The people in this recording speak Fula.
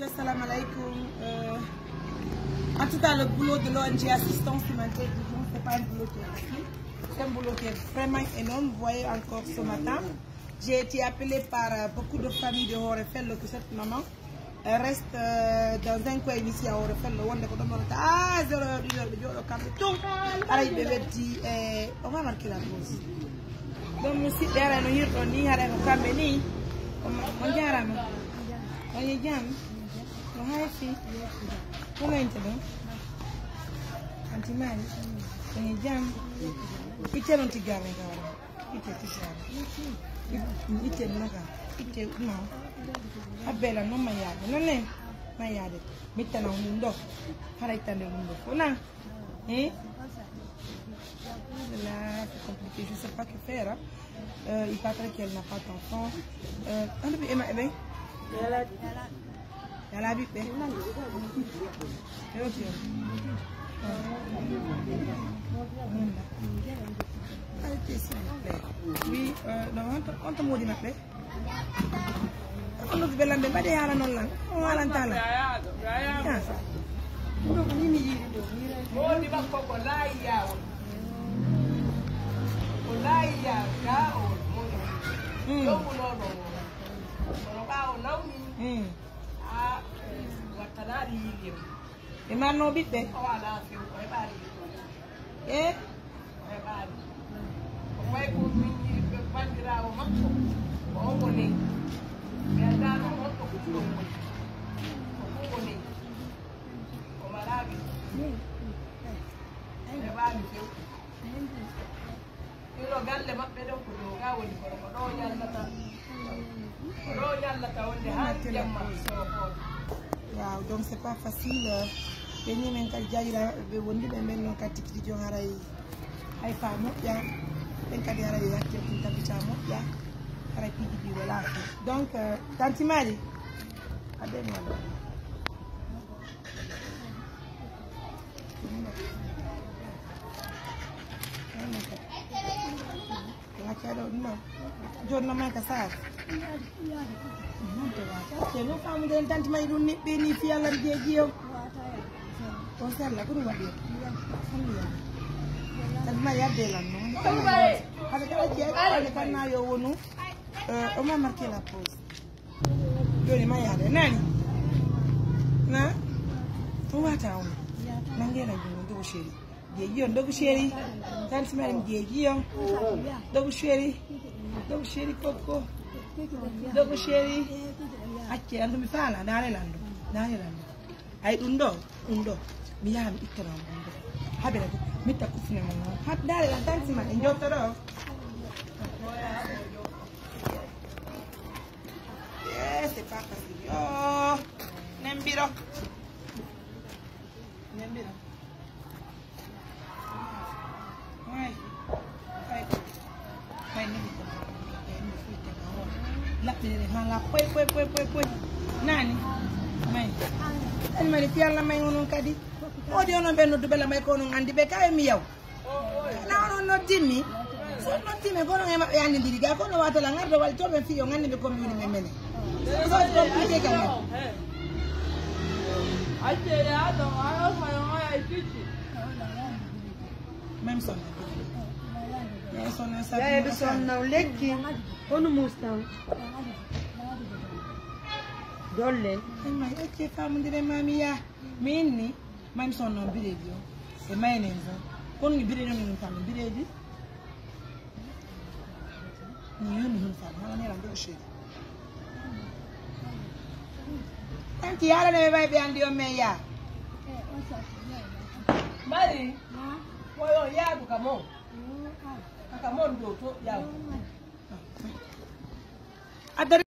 Assalamu alaikum. En tout cas, le boulot de l'ONG Assistance Humanitaire d'Urgence, ce n'est pas un boulot qui est facile. C'est un boulot qui est vraiment énorme. Vous voyez encore ce matin, j'ai été appelée par beaucoup de familles de Horefel que cette maman reste dans un coin ici à Horefel. Ah, 0 heure, le camp tout. Alors, il bébé dit, on va marquer la pause. Donc, nous sommes là, nous sommes là, nous sommes là, on est là. Hai fi kuna inte do anti mali kwenye jam ite non tigare ngara ite tisara ite naga ite no abela no mayade no ne mayade mitana undo hara itande undo ona là c'est compliqué je sais pas que faire il paraît qu'elle n'a pas d'enfant on peut aimer elle a vu bien. Oui, on te maudit ma plaie. On nous fait l'embêter, pas de yara non lang. On va l'entendre. E ma no bippe? Eh? Wow, donc c'est pas facile. Penny Menkaja, il a vendu les mêmes noms qu'à Tikidjon Harai. Haïfa Mokia, Penkadera, il a été un tabicha Mokia, Harapiki, voilà. Donc, Tanti Mali, Adèle-moi. Giorno mai casato. Non fammi del tanto mai non ne beni fiala di Dio. Osella come va dire? Tanto mai adela no. Avete che fanno io uno. O ma marché la pause. Io mai ade nani. Na? Tu va tawo. Nangena giù do sheri. Di io do sheri. Tanto mai di io. Do sheri. Do sheri coco. Dogo sheri acce andu mi fala dare lando ay undo mi yam ittara undo habere mi ta kufne mo hat dare la tanti ma en jottoro c'est pas facile oh nembiro la poi nani mai en mari pialla mai onon kadi odi onon benno dubela mai ko non andi be kay mi yaw na non dimmi so non dimmi ko non e mabbe andi diriga ko no wata la ngardo wal to be fi yo ngandi be ko mi ni mene so compliqué quand même ache ya do aro fa yo ay pichi même son ya son na lekki onu mustan dolle ma che famu dire mamia minni mam sono biredio e mai nenzo con ni biredio non fanno biredi ni io non fanno non era ndo uscire tanti yara ne vai be andi o me ya mari woyo ya du kamo do to ya